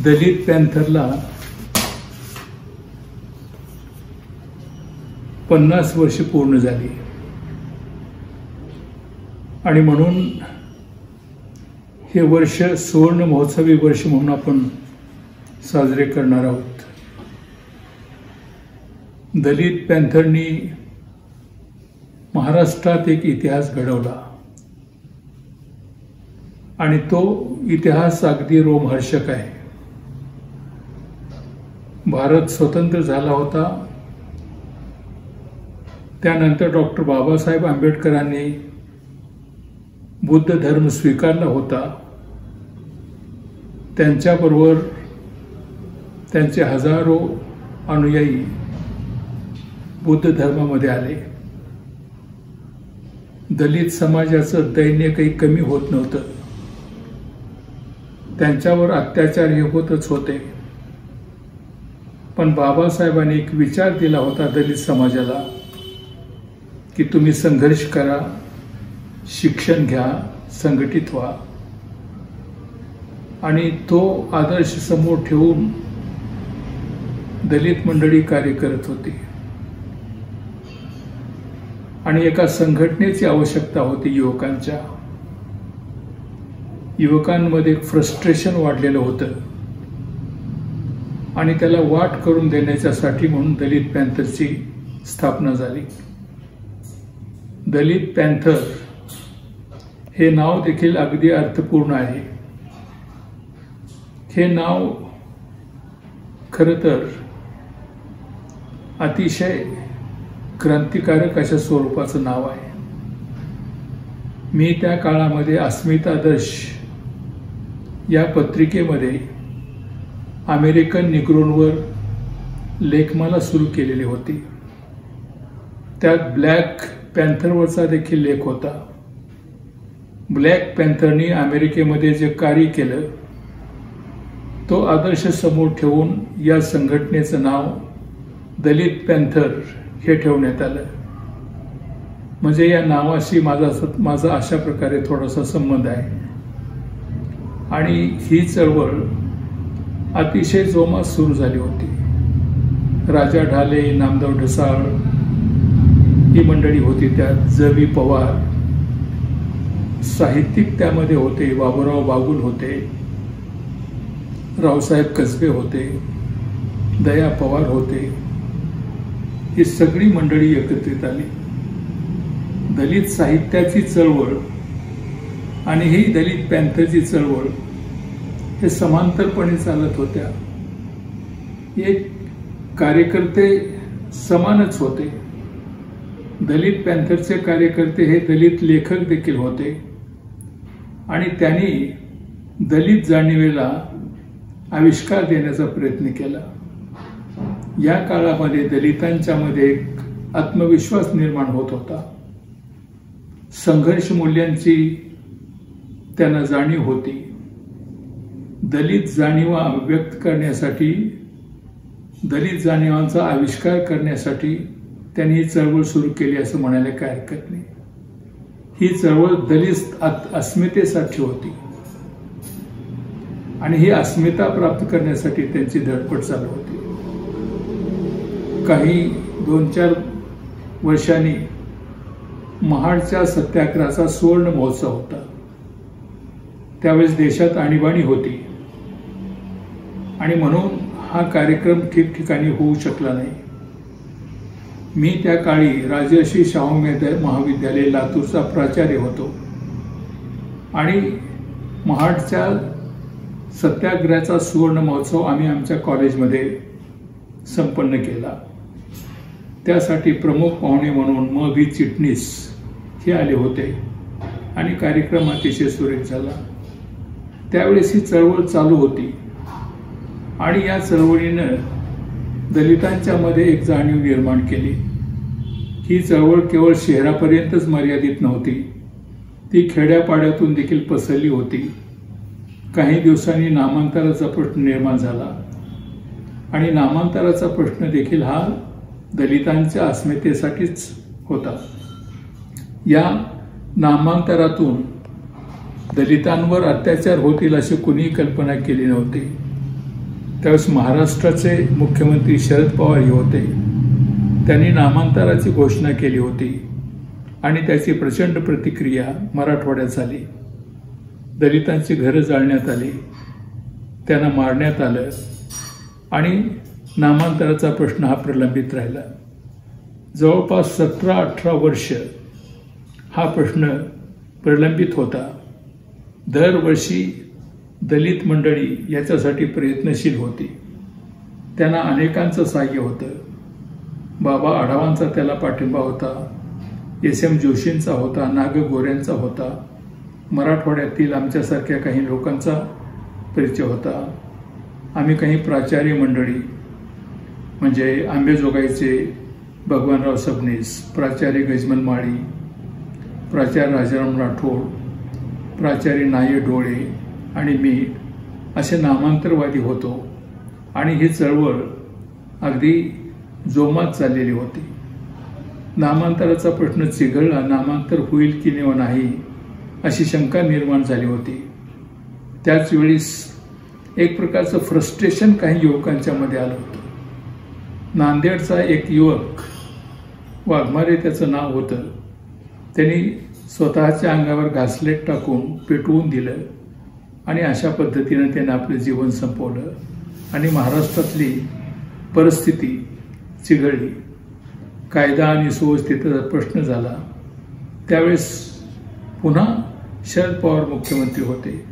दलित पॅन्थरला 50 वर्ष पूर्ण झाली आणि म्हणून हे वर्ष सुवर्ण महोत्सवी वर्ष म्हणून आपण साजरे करणार आहोत। दलित पॅन्थरनी महाराष्ट्रात एक इतिहास घडवला आणि तो इतिहास अगदी रोमहर्षक आहे। भारत स्वतंत्र झाला होता, त्यानंतर डॉक्टर बाबासाहेब आंबेडकरांनी बुद्ध धर्म स्वीकारला होता। त्यांच्याबरोबर त्यांचे हजारो अनुयायी बुद्ध धर्मामध्ये आले। दलित समाजाचं दैन्य काही कमी होत नव्हतं, त्यांच्यावर अत्याचार हे होतच होते। पण बाबासाहेबांनी एक विचार दिला होता दलित समाजाला की तुम्ही संघर्ष करा, शिक्षण घ्या, संघटित व्हा। आणि तो आदर्श समोर ठेवून दलित मंडळी कार्य करत होती आणि एका संघटनेची आवश्यकता होती। युवकांमध्ये फ्रस्ट्रेशन वाढलेलं होतं आणि त्याला वाट करून देण्यासाठी म्हणून दलित पॅन्थरची स्थापना झाली। दलित पॅन्थर हे नाव देखील अगदी अर्थपूर्ण आहे। हे नाव खरं तर अतिशय क्रांतिकारक अशा स्वरूपाचं नाव आहे। मी त्या काळामध्ये अस्मिता दर्श या पत्रिकेमध्ये अमेरिकन निग्रोंवर लेखमाला सुरू केलेली होती। त्यात ब्लॅक पॅन्थरवरचा देखील लेख होता। ब्लॅक पॅन्थरनी अमेरिकेमध्ये जे कार्य केलं तो आदर्श समोर ठेवून या संघटनेचं नाव दलित पॅन्थर हे ठेवण्यात आलं। म्हणजे या नावाशी माझा अशा प्रकारे थोडासा संबंध आहे आणि ही चळवळ अतिशय जोमात सुरू झाली होती। राजा ढाले, नामदेव ढसाळ ही मंडळी होती, त्यात जवी पवार, साहित्यिक त्यामध्ये होते, बाबूराव बागुल होते, रावसाहेब कसबे होते, दया पवार होते। ही सगळी मंडळी एकत्रित आली। दलित साहित्याची चळवळ आणि ही दलित पॅन्थरची चळवळ हे समांतरपणे चालत होत्या। एक कार्यकर्ते समानच होते। दलित पॅन्थरचे कार्यकर्ते हे दलित लेखक देखील होते आणि त्यांनी दलित जाणीवेला आविष्कार देण्याचा प्रयत्न केला। या काळामध्ये दलितांच्या मध्ये एक आत्मविश्वास निर्माण होत होता। संघर्ष मूल्यांची त्यांना जाणीव होती। दलित जाणीवा व्यक्त करण्यासाठी, दलित जाणीवांचा आविष्कार करण्यासाठी त्यांनी ही चळवळ सुरू केली असं म्हणायला काही हरकत नाही। ही चळवळ दलित अस्मितेसाठी होती आणि ही अस्मिता प्राप्त करण्यासाठी त्यांची धडपड चालू होती। काही 2-4 वर्षांनी महाडच्या सत्याग्रहाचा सुवर्ण महोत्सव होता। त्यावेळेस देशात आणीबाणी होती आणि म्हणून हा कार्यक्रम ठिकठिकाणी होऊ शकला नाही। मी त्या काळी राजर्षी शाहू महाविद्यालय लातूरचा प्राचार्य होतो आणि महाडच्या सत्याग्रहाचा सुवर्ण महोत्सव आम्ही आमच्या कॉलेजमध्ये संपन्न केला। त्यासाठी प्रमुख पाहुणे म्हणून म.भी. चिटणीस हे आले होते आणि कार्यक्रम अतिशय सुरेख झाला। त्यावेळेस ही चळवळ चालू होती आणि या चळवळीनं दलितांच्या मध्ये एक जाणीव निर्माण केली। ही चळवळ केवळ शहरापर्यंतच मर्यादित नव्हती, ती खेड्यापाड्यातून देखील पसरली होती। काही दिवसांनी नामांतराचा प्रश्न निर्माण झाला आणि नामांतराचा प्रश्न देखील हा दलितांच्या अस्मितेसाठीच होता। या नामांतरातून दलितांवर अत्याचार होतील अशी कुणीही कल्पना केली नव्हती। त्यावेळेस महाराष्ट्राचे मुख्यमंत्री शरद पवार हे होते. त्यांनी नामांतराची घोषणा केली होती आणि त्याची प्रचंड प्रतिक्रिया मराठवाड्यात झाली. दलितांची घरं जाळण्यात आली, त्यांना मारण्यात आलं आणि नामांतराचा प्रश्न हा प्रलंबित राहिला. जवळपास 17-18 वर्ष हा प्रश्न प्रलंबित होता. दरवर्षी दलित मंडळी याच्यासाठी प्रयत्नशील होती. त्यांना अनेकांचं सहाय्य होतं. बाबा आढावांचा त्याला पाठिंबा होता, SM जोशींचा होता, नाग गोऱ्यांचा होता, मराठवाड्यातील आमच्यासारख्या काही लोकांचा परिचय होता. आम्ही काही प्राचार्य मंडळी म्हणजे आंबेजोगाईचे भगवानराव सबनीस, प्राचार्य गजमल माळी, प्राचार्य राजाराम राठोड, प्राचार्य नाये डोळे आणि मी असे नामांतरवादी होतो आणि ही चळवळ अगदी जोमात चाललेली होती. नामांतराचा प्रश्न चिघळला, नामांतर होईल की नाही अशी शंका निर्माण झाली होती. त्याच वेळीस एक प्रकारचं फ्रस्ट्रेशन काही युवकांच्या मध्ये आलं होतं. नांदेडचा एक युवक, वाघमारे त्याचं नाव होतं, त्यांनी स्वतःच्या अंगावर घासलेट टाकून पेटवून दिलं आणि अशा पद्धतीनं त्याने आपलं जीवन संपवलं आणि महाराष्ट्रातली परिस्थिती चिघळली. कायदा आणि सुव्यवस्थेचा प्रश्न झाला. त्यावेळेस पुन्हा शरद पवार मुख्यमंत्री होते.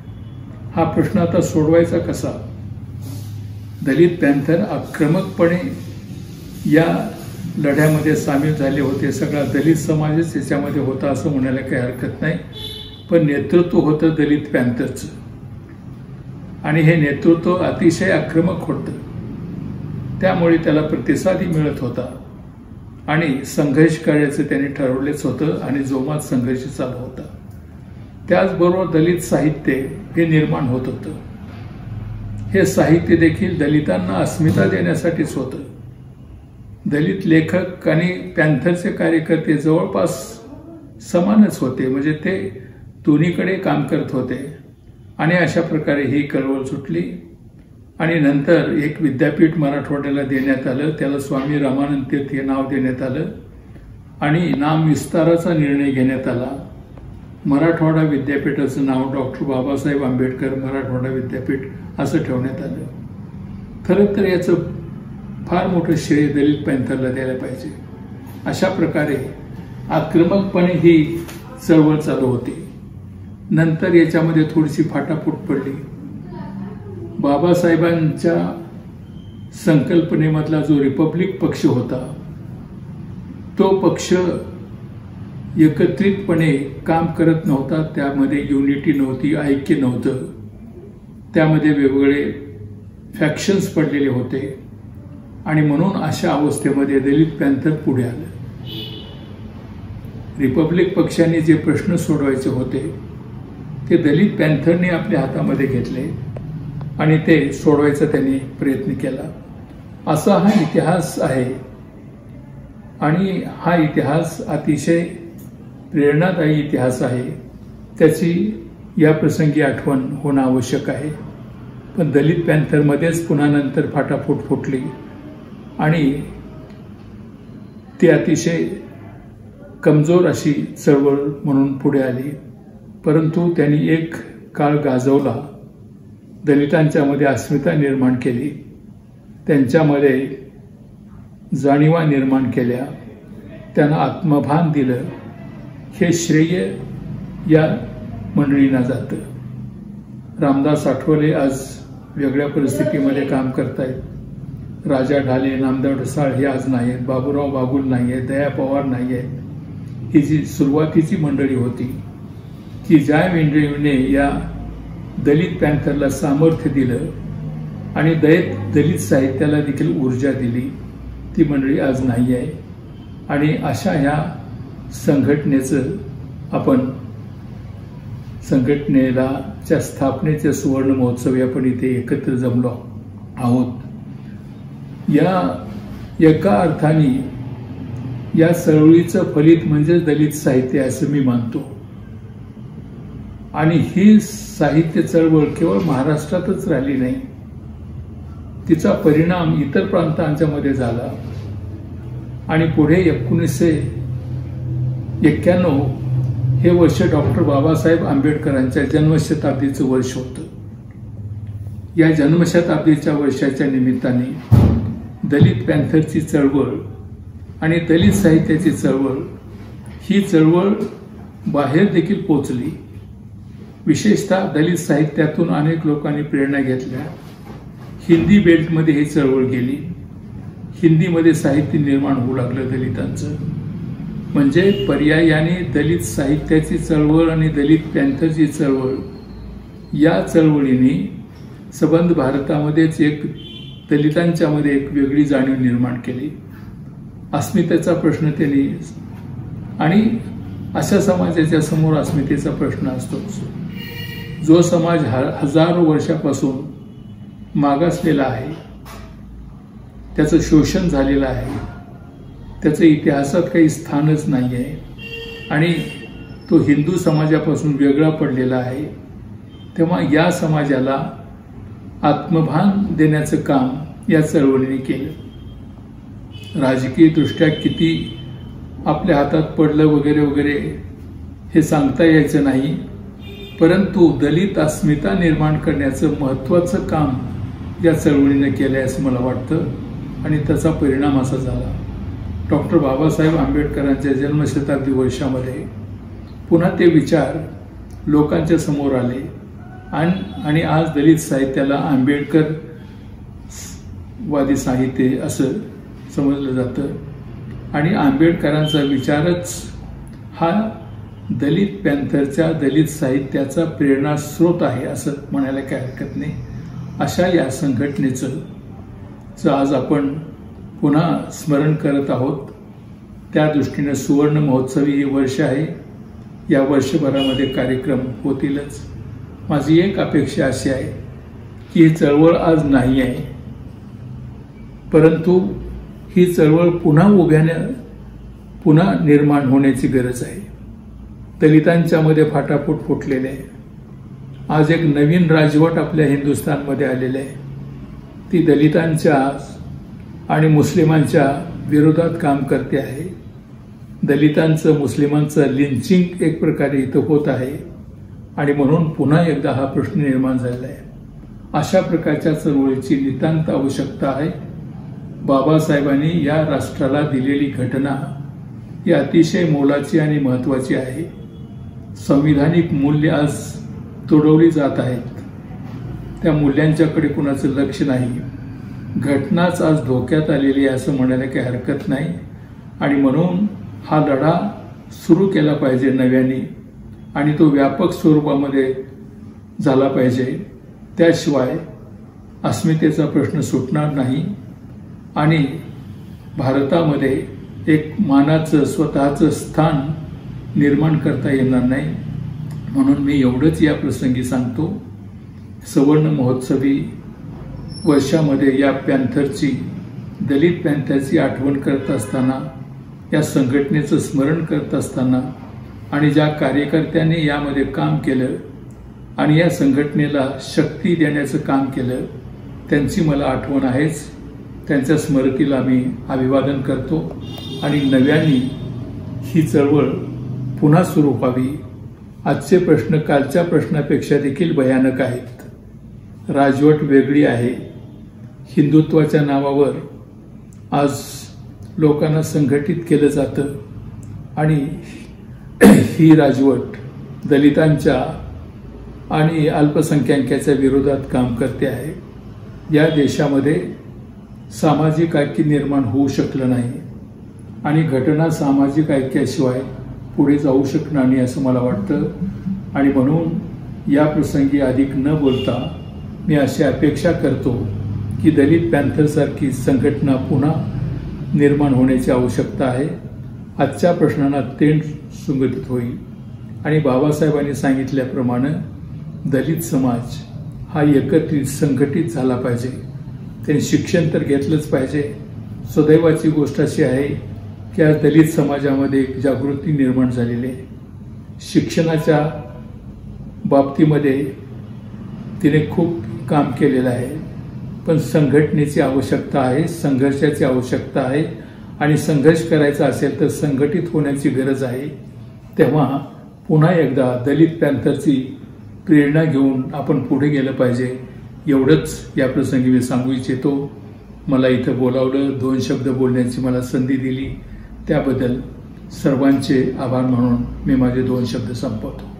हा प्रश्न आता सोडवायचा कसा? दलित पॅन्थर आक्रमकपणे या लढ्यामध्ये सामील झाले होते. सगळा दलित समाजच याच्यामध्ये होता असं म्हणायला काही हरकत नाही. पण नेतृत्व होतं दलित पॅन्थरचं आणि हे नेतृत्व अतिशय आक्रमक होतं. त्यामुळे त्याला प्रतिसादही मिळत होता आणि संघर्ष करायचं त्यांनी ठरवलेच होतं आणि जोमात संघर्ष चालू होता. त्याचबरोबर दलित साहित्य हे निर्माण होत होतं. हे साहित्य देखील दलितांना अस्मिता देण्यासाठीच होतं. दलित लेखक आणि पॅन्थरचे कार्यकर्ते जवळपास समानच होते, म्हणजे ते दोन्हीकडे काम करत होते आणि अशा प्रकारे ही कळवळ सुटली. आणि नंतर एक विद्यापीठ मराठवाड्याला देण्यात आलं. त्याला स्वामी रामानंद तीर्थ हे नाव देण्यात आलं आणि नाम विस्ताराचा निर्णय घेण्यात आला. मराठवाडा विद्यापीठाचं नाव डॉक्टर बाबासाहेब आंबेडकर मराठवाडा विद्यापीठ असं ठेवण्यात आलं. खरं तर याचं फार मोठं श्रेय दलित पॅन्थरला द्यायला पाहिजे. अशा प्रकारे आक्रमकपणे ही चळवळ चालू होती. नंतर याच्यामध्ये थोडीशी फाटाफूट पडली. बाबासाहेबांच्या संकल्पनेमधला जो रिपब्लिक पक्ष होता, तो पक्ष एकत्रितपणे काम करत नव्हता. त्यामध्ये युनिटी नव्हती, ऐक्य नव्हतं. त्यामध्ये वेगवेगळे फॅक्शन्स पडलेले होते आणि म्हणून अशा अवस्थेमध्ये दलित पॅन्थर पुढे आलं. रिपब्लिक पक्षाने जे प्रश्न सोडवायचे होते ते दलित पॅन्थरने आपल्या हातामध्ये घेतले आणि ते सोडवायचा त्यांनी प्रयत्न केला. असा हा इतिहास आहे आणि हा इतिहास अतिशय प्रेरणादायी इतिहास आहे. त्याची या प्रसंगी आठवण होणं आवश्यक आहे. पण दलित पॅन्थरमध्येच पुन्हा नंतर फाटाफूट फुटली आणि ती अतिशय कमजोर अशी चळवळ म्हणून पुढे आली. परंतु त्यांनी एक काळ गाजवला, दलितांच्यामध्ये अस्मिता निर्माण केली, त्यांच्यामध्ये जाणीवा निर्माण केल्या, त्यांना आत्मभान दिलं. हे श्रेय या मंडळींना जातं. रामदास आठवले आज वेगळ्या परिस्थितीमध्ये काम करतायत. राजा ढाले, नामदेव ढसाळ हे आज नाही आहेत, बाबूराव बागुल नाही आहेत, दया पवार नाही आहेत. ही जी सुरुवातीची मंडळी होती की ज्या मंडळीने या दलित पॅन्थरला सामर्थ्य दिलं आणि दलित साहित्याला देखील ऊर्जा दिली, ती मंडळी आज नाही आहे. आणि अशा ह्या संघटनेचं आपण संघटनेच्या स्थापनेचे सुवर्ण महोत्सव आपण इथे एकत्र जमलो आहोत. या एका अर्थाने या चळवळीचं फलित म्हणजे दलित साहित्य असं मी मानतो. आणि ही साहित्य चळवळ केवळ महाराष्ट्रातच राहिली नाही, तिचा परिणाम इतर प्रांतांच्यामध्ये झाला आणि पुढे 1991 हे वर्ष डॉक्टर बाबासाहेब आंबेडकरांच्या जन्मशताब्दीचं वर्ष होतं. या जन्मशताब्दीच्या वर्षाच्या निमित्ताने दलित पॅन्थरची चळवळ आणि दलित साहित्याची चळवळ ही चळवळ बाहेर देखील पोचली. विशेषतः दलित साहित्यातून अनेक लोकांनी प्रेरणा घेतल्या. हिंदी बेल्टमध्ये ही चळवळ गेली. हिंदीमध्ये साहित्य निर्माण होऊ लागलं दलितांचं. म्हणजे पर्यायाने दलित साहित्याची चळवळ आणि दलित पॅन्थरची चळवळ या चळवळीने सबंध भारतामध्येच दलितांच्यामध्ये एक वेगळी जाणीव निर्माण केली. अस्मितेचा प्रश्न त्यांनी आणि अशा समाजाच्या समोर अस्मितेचा प्रश्न असतोच. जो समाज हजारो वर्षापासून मागासलेला आहे, त्याचं शोषण झालेलं आहे, त्याचं इतिहासात काही स्थानच नाही आहे आणि तो हिंदू समाजापासून वेगळा पडलेला आहे, तेव्हा या समाजाला आत्मभान देण्याचं काम या चळवळीने केलं. राजकीय दृष्ट्या किती आपल्या हातात पडलं वगैरे वगैरे हे सांगता यायचं नाही, परंतु दलित अस्मिता निर्माण करण्याचं महत्त्वाचं काम या चळवळीने केलं आहे असं मला वाटतं आणि त्याचा परिणाम असा झाला. डॉक्टर बाबासाहेब आंबेडकरांच्या जन्मशताब्दी वर्षामध्ये पुन्हा ते विचार लोकांच्या समोर आले आणि आज दलित साहित्याला आंबेडकरवादी साहित्य असं समजलं जातं आणि आंबेडकरांचा विचारच हा दलित पॅन्थरच्या दलित साहित्याचा प्रेरणास्रोत आहे असं म्हणायला काही हरकत नाही. अशा या संघटनेचं आज आपण पुन्हा स्मरण करत आहोत. त्या दृष्टीने सुवर्ण महोत्सवी हे वर्ष आहे. या वर्षभरामध्ये कार्यक्रम होतीलच. माझी एक अपेक्षा अशी आहे की ही चळवळ आज नाही आहे, परंतु ही चळवळ पुन्हा निर्माण होण्याची गरज आहे. दलितांच्यामध्ये फाटाफूट फुटलेले आहे. आज एक नवीन राजवट आपल्या हिंदुस्थानमध्ये आलेली आहे. ती दलितांच्या आणि मुस्लिमांच्या विरोधात काम करते आहे. दलितांचं मुस्लिमांचं लिंचिंग एक प्रकारे इथं होत आहे आणि म्हणून पुन्हा एकदा हा प्रश्न निर्माण झालेला आहे. अशा प्रकारच्या चळवळीची नितांत आवश्यकता आहे. बाबासाहेबांनी या राष्ट्राला दिलेली घटना ही अतिशय मोलाची आणि महत्त्वाची आहे. संविधानिक मूल्य आज तोडवली जात आहेत. त्या मूल्यांच्याकडे कुणाचं लक्ष नाही. घटनाच आज धोक्यात आलेली आहे असं म्हणायला काही हरकत नाही आणि म्हणून हा लढा सुरू केला पाहिजे नव्याने आणि तो व्यापक स्वरूपामध्ये झाला पाहिजे. त्याशिवाय अस्मितेचा प्रश्न सुटणार नाही आणि भारतामध्ये एक मानाचं स्वतःचं स्थान निर्माण करता येणार नाही. म्हणून मी एवढंच या प्रसंगी सांगतो. सुवर्ण महोत्सवी वर्षामध्ये या पॅन्थरची दलित पॅन्थरची आठवण करत असताना, या संघटनेचं स्मरण करत असताना आणि ज्या कार्यकर्त्यांनी यामध्ये काम केलं आणि या संघटनेला शक्ती देण्याचं काम केलं त्यांची मला आठवण आहेच. त्यांच्या स्मृतीला मी अभिवादन करतो आणि नव्याने ही चळवळ पुन्हा सुरू व्हावी. आजचे प्रश्न कालच्या प्रश्नापेक्षा देखील भयानक आहेत. राजवट वेगळी आहे. हिंदुत्वाच्या नावावर आज लोकांना संघटित केलं जातं आणि ही राजवट दलितांच्या आणि अल्पसंख्याकांच्या विरोधात काम करते आहे. या देशामध्ये सामाजिक ऐक्य निर्माण होऊ शकलं नाही आणि घटना सामाजिक ऐक्याशिवाय पुढे जाऊ शकणार नाही असं मला वाटतं आणि म्हणून या प्रसंगी अधिक न बोलता मी अशी अपेक्षा करतो की दलित पॅन्थरसारखी संघटना पुन्हा निर्माण होण्याची आवश्यकता आहे. आजच्या प्रश्नांना तेंड सुंगतीत होईल आणि बाबासाहेबांनी सांगितल्याप्रमाणे दलित समाज हा एकत्रित संघटित झाला पाहिजे. त्यांनी शिक्षण तर घेतलंच पाहिजे. सदैवाची गोष्ट अशी आहे की आज दलित समाजामध्ये एक जागृती निर्माण झालेली आहे. शिक्षणाच्या बाबतीमध्ये तिने खूप काम केलेलं आहे. पण संघटनेची आवश्यकता आहे, संघर्षाची आवश्यकता आहे आणि संघर्ष करायचा असेल तर संघटित होण्याची गरज आहे. तेव्हा पुन्हा एकदा दलित पॅंथरची प्रेरणा घेऊन आपण पुढे गेलं पाहिजे. एवढंच या प्रसंगी मी सांगू इच्छितो. मला इथं बोलावलं, 2 शब्द बोलण्याची मला संधी दिली, त्याबद्दल सर्वांचे आभार म्हणून मी माझे 2 शब्द संपवतो.